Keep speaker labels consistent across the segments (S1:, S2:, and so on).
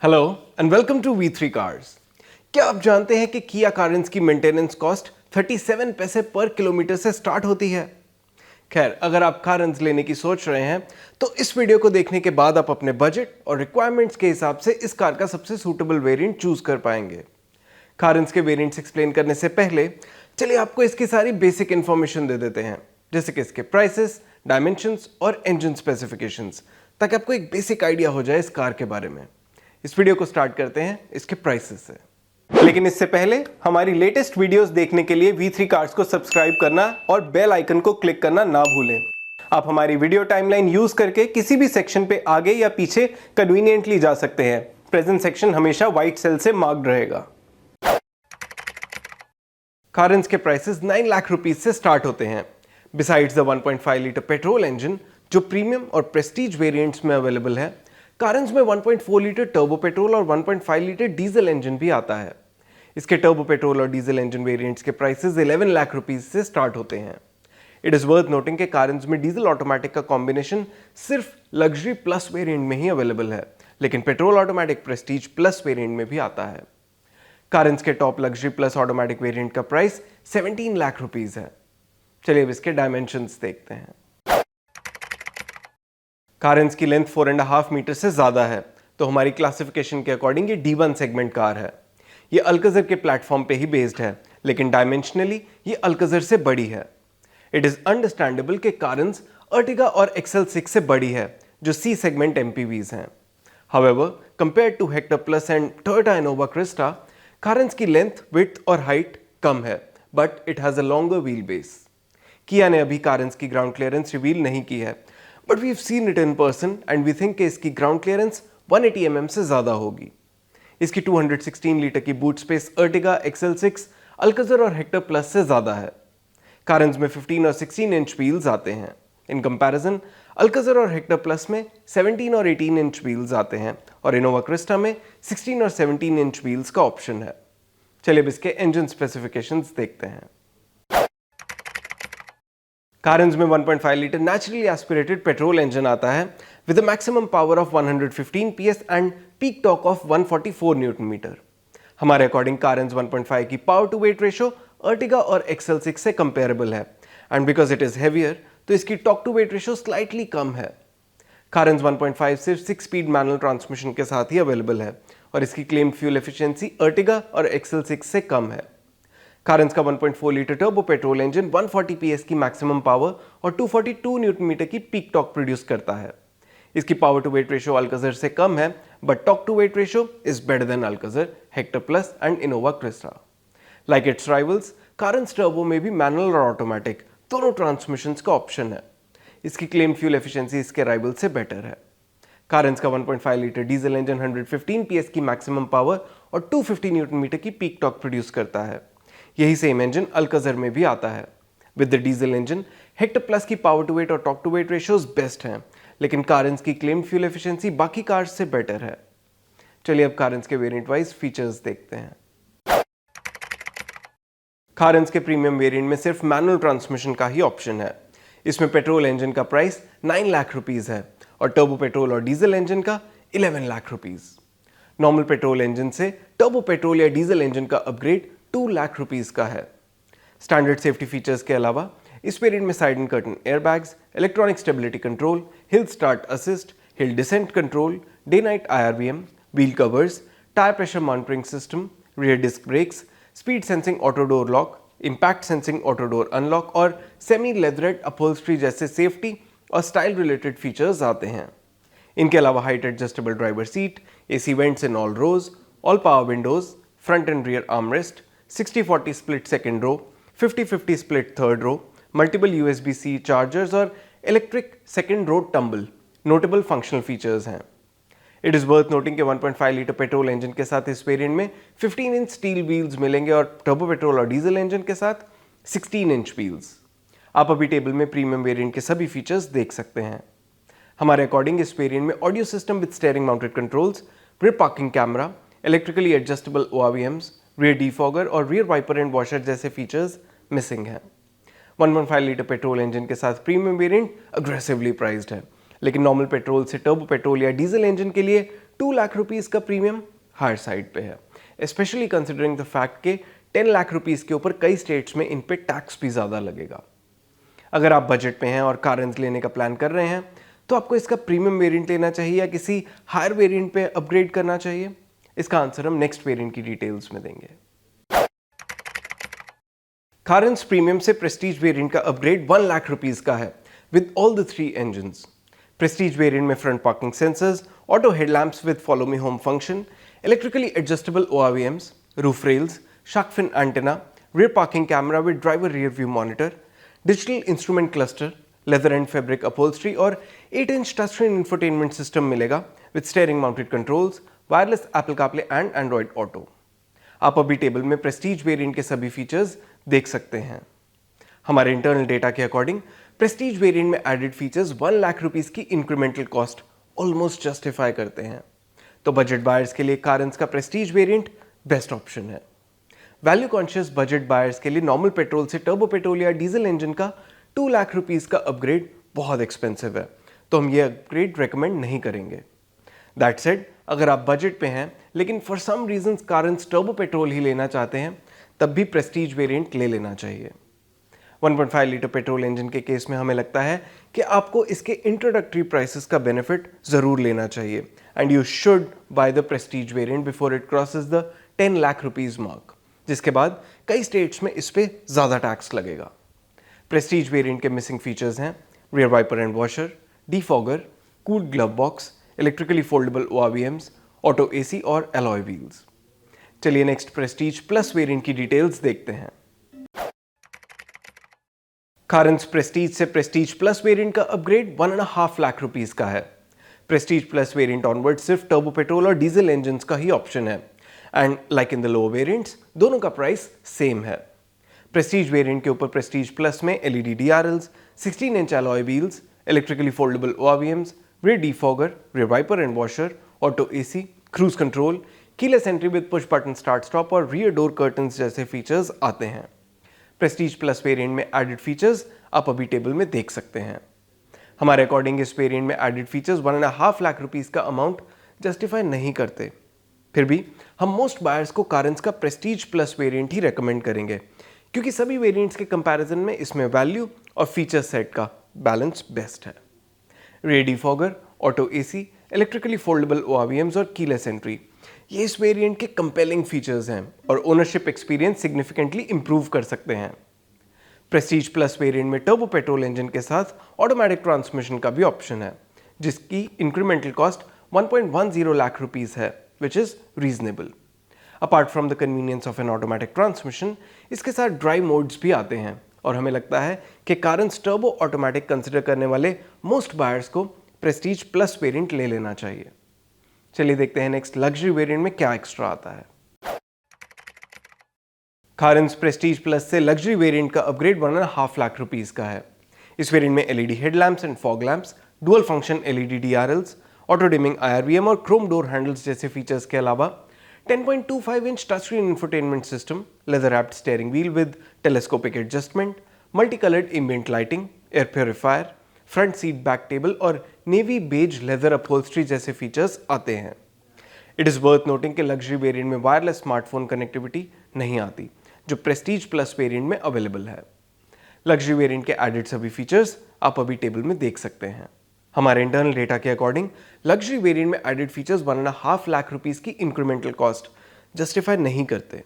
S1: Hello and welcome to V3 cars. क्या आप जानते हैं कि किया कारेंस की मेंटेनेंस कॉस्ट 37 पैसे पर किलोमीटर से स्टार्ट होती है। खैर, अगर आप कारेंस लेने की सोच रहे हैं तो इस वीडियो को देखने के बाद आप अपने बजट और रिक्वायरमेंट्स के हिसाब से इस कार का सबसे सूटेबल वेरिएंट चूज कर पाएंगे। कारेंस के वेरिएंट्स एक्सप्लेन करने से पहले चलिए आपको इसकी सारी बेसिक इंफॉर्मेशन दे देते हैं, जैसे कि इसके प्राइसेस, डायमेंशंस और इंजन स्पेसिफिकेशंस, ताकि आपको एक बेसिक आइडिया हो जाए इस कार के बारे में। इस वीडियो को स्टार्ट करते हैं इसके प्राइसेस से। लेकिन इससे पहले हमारी लेटेस्ट वीडियोस देखने के लिए V3 कार्स को सब्सक्राइब करना और बेल आइकन को क्लिक करना ना भूलें। आप हमारी वीडियो टाइमलाइन यूज करके किसी भी सेक्शन पे आगे या पीछे कन्वीनियंटली जा सकते हैं। प्रेजेंट सेक्शन हमेशा व्हाइट सेल से मार्क्ड रहेगा। कारेंस के प्राइसेस 9 लाख रुपीस से स्टार्ट होते हैं। Besides the 1.5 litre petrol engine जो प्रीमियम और प्रेस्टीज वेरिएंट्स में अवेलेबल है, कारेंस में 1.4 लीटर टर्बो पेट्रोल और 1.5 लीटर डीजल इंजन भी आता है। इसके टर्बो पेट्रोल और डीजल इंजन वेरिएंट्स के प्राइसेस 11 लाख रुपीस से स्टार्ट होते हैं। इट इज वर्थ नोटिंग कि कारेंस में डीजल ऑटोमेटिक का कॉम्बिनेशन सिर्फ लग्जरी प्लस वेरिएंट में ही अवेलेबल है, लेकिन petrol automatic Prestige plus variant में भी आता है। कारेंस के top luxury plus automatic variant का प्राइस 17 लाख रुपीस है। चलिए अब इसके डायमेंशंस देखते हैं। कारेंस की लेंथ 4.5 मीटर से ज्यादा है, तो हमारी क्लासिफिकेशन के अकॉर्डिंग ये D1 सेगमेंट कार है। ये अल्कज़र के प्लेटफॉर्म पे ही बेस्ड है, लेकिन डायमेंशनली ये अल्कज़र से बड़ी है। इट इज अंडरस्टैंडेबल कि कारेंस अर्टिगा और XL6 से बड़ी है, जो C सेगमेंट MPVs हैं। However, compared to Hector plus and Toyota Innova Crysta, Carens की लेंथ, विड्थ और हाइट कम है, but it has a longer wheelbase. Kia ने अभी कारेंस की ग्राउंड क्लियरेंस रिवील नहीं की है, but we have seen it in person and we think कि इसकी ग्राउंड क्लियरेंस 180 mm से ज्यादा होगी। इसकी 216 लीटर की बूट स्पेस अर्टिगा, XL6, अल्कज़र और हेक्टर प्लस से ज्यादा है। कारेंस में 15 और 16 इंच व्हील्स आते हैं। इन कंपैरिजन अल्कज़र और हेक्टर प्लस में 17 और 18 इंच व्हील्स आते हैं और इनोवा क्रिस्टा में 16 और 17 इंच व्हील्स का ऑप्शन है। चलिए अब इसके इंजन स्पेसिफिकेशंस देखते हैं। कारेंस में 1.5 litre naturally aspirated petrol engine आता है with a maximum power of 115 PS and peak torque of 144 newton metre. हमारे अकॉर्डिंग कारेंस 1.5 की power to weight ratio Ertiga और XL6 से कंपेरेबल है, and because it is heavier तो इसकी torque to weight ratio slightly कम है। Carens 1.5 सिर्फ 6 स्पीड मैनुअल ट्रांसमिशन के साथ ही अवेलेबल है और इसकी क्लेम फ्यूल एफिशिएंसी अर्टिगा और XL6 से कम है। कारेंस का 1.4 litre turbo petrol engine 140 PS की मैक्सिमम पावर और 242 न्यूटन मीटर की पीक टॉर्क प्रोड्यूस करता है। इसकी power to weight ratio Alcazar से कम है, but torque to weight ratio is better than Alcazar, Hector plus and Innova Crysta. Like its rivals, Carens turbo में भी मैनुअल और ऑटोमेटिक दोनों ट्रांसमिशंस का ऑप्शन है। इसकी क्लेम फ्यूल एफिशिएंसी इसके राइवल से बेटर है। कारेंस का 1.5 लीटर डीजल इंजन 115 PS की मैक्सिमम पावर और 250 न्यूटन मीटर की पीक टॉर्क प्रोड्यूस करता है। यही सेम इंजन अल्कज़र में भी आता है। With the diesel engine, Hector plus की पावर टू वेट और torque to weight ratios best हैं, लेकिन कारेंस की क्लेम फ्यूल एफिशिएंसी बाकी कार्स से बेटर है। चलिए अब कारेंस के वेरिएंट वाइज फीचर्स देखते हैं। कारेंस के प्रीमियम वेरिएंट में सिर्फ मैनुअल ट्रांसमिशन का ही ऑप्शन है। इसमें पेट्रोल इंजन का प्राइस 9 लाख रुपीस है और टर्बो पेट्रोल और डीजल इंजन का 11 lakh rupees. Normal petrol engine से टर्बो पेट्रोल या डीजल इंजन का अपग्रेड 2 लाख रुपीस का है। स्टैंडर्ड सेफ्टी फीचर्स के अलावा इस वेरिएंट में side and curtain airbags, electronic stability control, hill start assist, hill descent control, day night IRBM, wheel covers, tyre pressure monitoring system, rear disc brakes, speed sensing auto door lock, impact sensing auto door unlock और semi leatherette upholstery जैसे safety और style related features आते हैं। इनके अलावा height adjustable driver seat, AC vents in all rows, all power windows, front and rear armrest, 60-40 split second row, 50-50 split third row, multiple USB-C chargers और electric second row tumble notable functional features हैं। It is worth noting कि 1.5 litre petrol engine के साथ इस variant में 15 inch steel wheels मिलेंगे और turbo petrol और डीजल इंजन के साथ 16 इंच व्हील्स। आप अभी टेबल में प्रीमियम वेरिएंट के सभी फीचर्स देख सकते हैं। हमारे अकॉर्डिंग इस वेरिएंट में audio system with steering mounted controls, rear parking camera, electrically adjustable ORVMs, rear defogger और रियर वाइपर एंड वॉशर जैसे फीचर्स मिसिंग हैं। 1.5 लीटर पेट्रोल इंजन के साथ प्रीमियम वेरिएंट अग्रेसिवली प्राइस्ड है, लेकिन नॉर्मल पेट्रोल से टर्बो पेट्रोल या diesel engine के लिए 2 लाख रुपीस का प्रीमियम हायर साइड पे है, स्पेशली कंसिडरिंग द फैक्ट के 10 लाख रुपीस के ऊपर कई स्टेट्स में इन पे टैक्स भी ज़्यादा लगेगा। अगर आप बजट पे हैं और कार लेने का प्लान कर रहे हैं तो आपको इसका प्रीमियम वेरिएंट लेना चाहिए या किसी हायर वेरिएंट पे अपग्रेड करना चाहिए? इसका आंसर हम नेक्स्ट वेरिएंट की डिटेल्स में देंगे। कार प्रीमियम से प्रेस्टीज वेरिएंट का अपग्रेड 1 लाख रुपीस का है with all the 3 engines. Prestige variant में front parking sensors, auto headlamps with follow me home function, electrically adjustable ORVMs, roof rails, shark fin antenna, rear parking camera with driver rear view monitor, digital instrument cluster, leather and fabric upholstery और 8-inch touch screen infotainment system मिलेगा with steering mounted controls, wireless Apple CarPlay and Android auto. आप अभी table में Prestige variant के सभी features देख सकते हैं। हमारे इंटरनल डेटा के अकॉर्डिंग प्रेस्टीज वेरिएंट में एडेड फीचर्स 1 लाख रुपीस की इंक्रीमेंटल कॉस्ट ऑलमोस्ट जस्टिफाई करते हैं, तो बजट बायर्स के लिए कारंस का प्रेस्टीज वेरिएंट बेस्ट ऑप्शन है। वैल्यू कॉन्शियस बजट बायर्स के लिए नॉर्मल पेट्रोल से टर्बो पेट्रोल या डीजल इंजन का 2 लाख रुपीस का अपग्रेड बहुत एक्सपेंसिव है, तो हम ये अपग्रेड रेकमेंड नहीं करेंगे। दैट सेड, अगर आप बजट पे हैं लेकिन for some reason Carens turbo petrol ही लेना चाहते हैं तब भी प्रेस्टीज वेरिएंट ले लेना चाहिए। 1.5 लीटर पेट्रोल इंजन के केस में हमें लगता है कि आपको इसके इंट्रोडक्टरी प्राइसेस का बेनिफिट जरूर लेना चाहिए and you should by the Prestige variant before it crosses the 10 lakh rupees mark, जिसके बाद कई स्टेट्स में इस पे ज्यादा टैक्स लगेगा। प्रेस्टीज वेरिएंट के मिसिंग फीचर्स हैं rear wiper and washer, defogger, cooled glove box, electrically foldable ORVMs, auto AC और एलॉय व्हील्स। चलिए नेक्स्ट प्रेस्टीज प्लस वेरिएंट की डिटेल्स देखते हैं। कारंस प्रेस्टीज से प्रेस्टीज प्लस वेरिएंट का अपग्रेड 1.5 लाख रुपीस का है। प्रेस्टीज प्लस वेरिएंट ऑनवर्ड सिर्फ टर्बो पेट्रोल और डीजल इंजन का ही ऑप्शन है and like in the lower variants दोनों का प्राइस सेम है। प्रेस्टीज वेरिएंट के ऊपर प्रेस्टीज प्लस में LED DRLs, 16-inch alloy wheels, electrically foldable ORVMs, rear defogger, rear wiper and washer, auto AC, cruise control, keyless entry with push button start stop और rear door curtains जैसे features आते हैं। Prestige plus variant में added features आप अभी table में देख सकते हैं। हमारे अकॉर्डिंग इस वेरिएंट में एडेड फीचर्स 1.5 लाख रुपीस का अमाउंट जस्टिफाई नहीं करते। फिर भी हम मोस्ट बायर्स को कारंस का प्रेस्टीज प्लस वेरिएंट ही रेकमेंड करेंगे क्योंकि सभी वेरिएंट्स के कंपैरिजन में इसमें वैल्यू और फीचर सेट का बैलेंस बेस्ट है। Rear defogger, auto AC, electrically foldable ORVMs और कीलेस एंट्री, ये इस वेरिएंट के कंपेलिंग फीचर्स हैं और ओनरशिप एक्सपीरियंस सिग्निफिकेंटली इंप्रूव कर सकते हैं। प्रेस्टीज प्लस वेरिएंट में टर्बो पेट्रोल इंजन के साथ ऑटोमेटिक ट्रांसमिशन का भी ऑप्शन है, जिसकी इंक्रीमेंटल कॉस्ट 1.10 लाख रुपीस है, which is reasonable. Apart from the convenience of N automatic transmission, इसके साथ ड्राइव मोड्स भी आते हैं और हमें लगता है कि कारंस टर्बो ऑटोमेटिक कंसिडर करने वाले मोस्ट बायर्स को प्रेस्टीज प्लस वेरिएंट ले लेना चाहिए। चलिए देखते हैं नेक्स्ट लग्जरी वेरिएंट में क्या एक्स्ट्रा आता है। कारंस प्रेस्टीज प्लस से लग्जरी वेरिएंट का अपग्रेड 1.5 लाख रुपीस का है। इस वेरिएंट में LED headlamps and fog lamps, dual function LED DRLs, auto dimming IRVM और क्रोम डोर हैंडल्स जैसे फीचर्स के अलावा 10.25-inch touchscreen infotainment system, leather-wrapped steering wheel with telescopic adjustment, multicolored ambient lighting, air purifier, front seat back table और navy beige leather upholstery जैसे features आते हैं। It is worth noting कि luxury variant में wireless smartphone connectivity नहीं आती, जो Prestige plus variant में अवेलेबल है। लग्जरी वेरिएंट के एडेड सभी फीचर्स आप अभी टेबल में देख सकते हैं। हमारे इंटरनल डेटा के अकॉर्डिंग लग्जरी वेरिएंट में एडेड फीचर्स 1.5 लाख रुपीस की इंक्रीमेंटल कॉस्ट जस्टिफाई नहीं करते।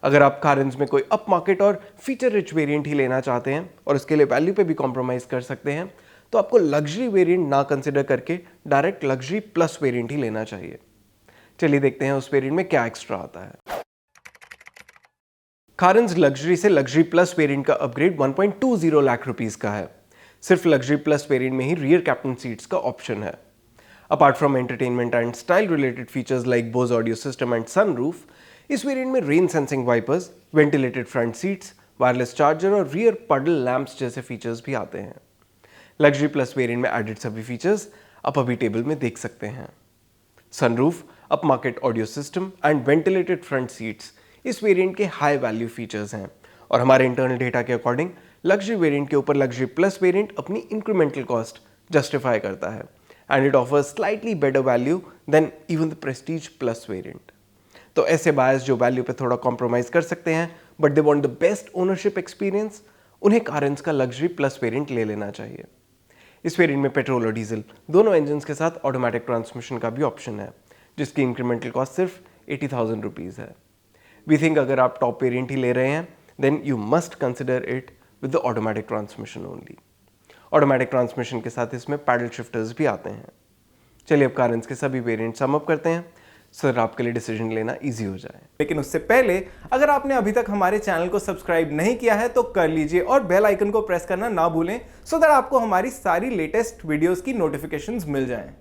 S1: अगर आप कारंस में कोई अप मार्केट और फीचर रिच वेरिएंट ही लेना चाहते हैं और इसके लिए वैल्यू पे भी कॉम्प्रोमाइज कर सकते हैं, तो आपको लग्जरी वेरिएंट ना कंसिडर करके डायरेक्ट लग्जरी प्लस वेरिएंट ही लेना चाहिए। चलिए देखते हैं उस वेरिएंट में क्या एक्स्ट्रा आता है। कारंस लग्जरी से लग्जरी प्लस वेरिएंट का अपग्रेड 1.20 लाख रुपीस का है। सिर्फ लग्जरी प्लस वेरिएंट में ही रियर कैप्टन सीट्स का ऑप्शन है। Apart from entertainment and style related features like Bose audio system and sunroof, इस वेरिएंट में rain sensing wipers, ventilated front seats, wireless charger और रियर पडल लैंप्स जैसे features भी आते हैं। लग्जरी प्लस वेरिएंट में एडेड सभी फीचर्स आप अभी टेबल में देख सकते हैं। Sunroof, up market audio system and ventilated front seats इस वेरिएंट के हाई वैल्यू फीचर्स हैं और हमारे इंटरनल डेटा के अकॉर्डिंग लग्जरी वेरिएंट के ऊपर लग्जरी प्लस वेरिएंट अपनी इंक्रीमेंटल कॉस्ट जस्टिफाई करता है and it offers slightly better value than even the Prestige Plus variant. तो ऐसे बायर्स जो वैल्यू पे थोड़ा कॉम्प्रोमाइज कर सकते हैं but they want the best ownership experience, उन्हें कारेंस का लग्जरी प्लस वेरिएंट ले लेना चाहिए। इस वेरिएंट में पेट्रोल और डीजल दोनों इंजन के साथ ऑटोमेटिक ट्रांसमिशन का भी ऑप्शन है, जिसकी इंक्रीमेंटल कॉस्ट सिर्फ 80,000 रुपीज़ है। वी थिंक अगर आप टॉप वेरिएंट ही ले रहे हैं then you must consider it with the automatic transmission only. Automatic transmission के साथ इसमें पैडल शिफ्टर्स भी आते हैं। चलिए अब कारेंस के सभी वेरिएंट सम अप करते हैं सर आपके लिए डिसीजन लेना इजी हो जाए।
S2: लेकिन उससे पहले अगर आपने अभी तक हमारे चैनल को सब्सक्राइब नहीं किया है तो कर लीजिए और बेल आइकन को प्रेस करना ना भूलें सो दैट आपको हमारी सारी लेटेस्ट वीडियोस की नोटिफिकेशंस मिल जाएं।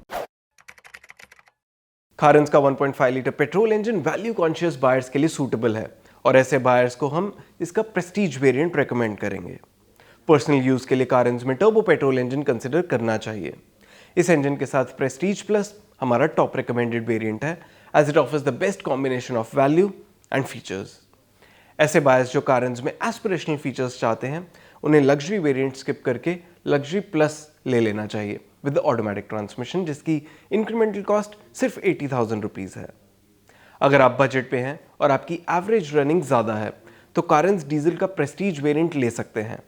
S1: कारेंस का 1.5 litre petrol engine value conscious buyers के लिए सूटेबल है और ऐसे बायर्स को हम इसका प्रेस्टीज वेरिएंट रेकमेंड करेंगे। पर्सनल यूज के लिए कारेंस में टर्बो पेट्रोल इंजन कंसिडर करना चाहिए। इस इंजन के साथ प्रेस्टीज प्लस हमारा टॉप रिकमेंडेड वेरिएंट है as it offers the best combination of value and features. ऐसे बायर्स जो कारेंस में एस्पिरेशनल फीचर्स चाहते हैं उन्हें लग्जरी वेरिएंट स्किप करके लग्जरी प्लस ले लेना चाहिए विद द ऑटोमेटिक ट्रांसमिशन, जिसकी इंक्रीमेंटल कॉस्ट सिर्फ 80,000 रुपीज़ है। अगर आप बजट पे हैं और आपकी एवरेज रनिंग ज़्यादा है तो कारेंस डीजल का प्रेस्टीज वेरिएंट ले सकते हैं।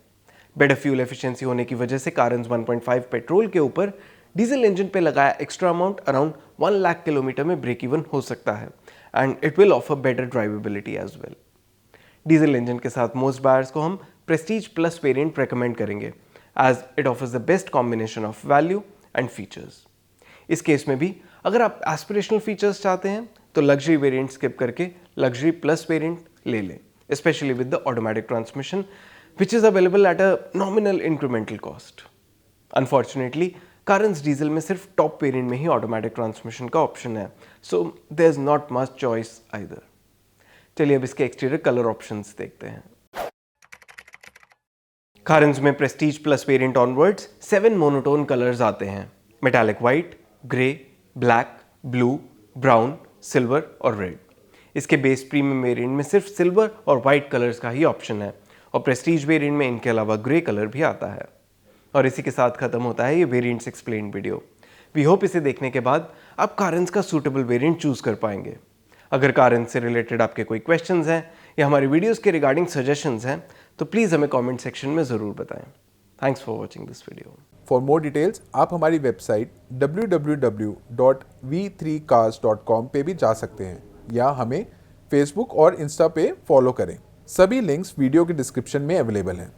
S1: बेटर फ्यूल एफिशिएंसी होने की वजह से कारेंस 1.5 पेट्रोल के ऊपर डीजल इंजन पे लगाया extra amount around 1 lakh kilometre में ब्रेक इवन हो सकता है and it will offer better drivability as well. Diesel engine के साथ मोस्ट बायर्स को हम प्रेस्टीज प्लस वेरिएंट रेकमेंड करेंगे as it offers the best combination of value and features. इस केस में भी अगर आप एस्पिरेशनल फीचर्स चाहते हैं तो लग्जरी वेरिएंट स्किप करके लग्जरी प्लस वेरिएंट ले लें, specially with the automatic transmission which is available at a nominal incremental cost. Unfortunately Carens diesel में सिर्फ टॉप वेरिएंट में ही ऑटोमेटिक ट्रांसमिशन का ऑप्शन है, so there is not much choice either. चलिए अब इसके एक्सटीरियर कलर ऑप्शंस देखते हैं। कारेंस में Prestige plus variant onwards 7 monotone colours आते हैं, metallic white, grey, black, blue, brown, silver और रेड। इसके बेस प्रीमियम वेरिएंट में सिर्फ सिल्वर और व्हाइट कलर्स का ही ऑप्शन है और प्रेस्टीज वेरिएंट में इनके अलावा ग्रे कलर भी आता है। और इसी के साथ खत्म होता है ये variants explained video. We hope इसे देखने के बाद आप कारेंस का सूटेबल वेरिएंट चूज कर पाएंगे। अगर कारेंस से रिलेटेड आपके कोई क्वेश्चंस हैं या हमारी वीडियोस के रिगार्डिंग सजेशंस हैं तो प्लीज़ हमें कमेंट सेक्शन में ज़रूर बताएं। Thanks for watching this video.
S3: For more details आप हमारी वेबसाइट www.v3cars.com पे भी जा सकते हैं या हमें फेसबुक और इंस्टा पे फॉलो करें। सभी लिंक्स वीडियो के डिस्क्रिप्शन में अवेलेबल हैं।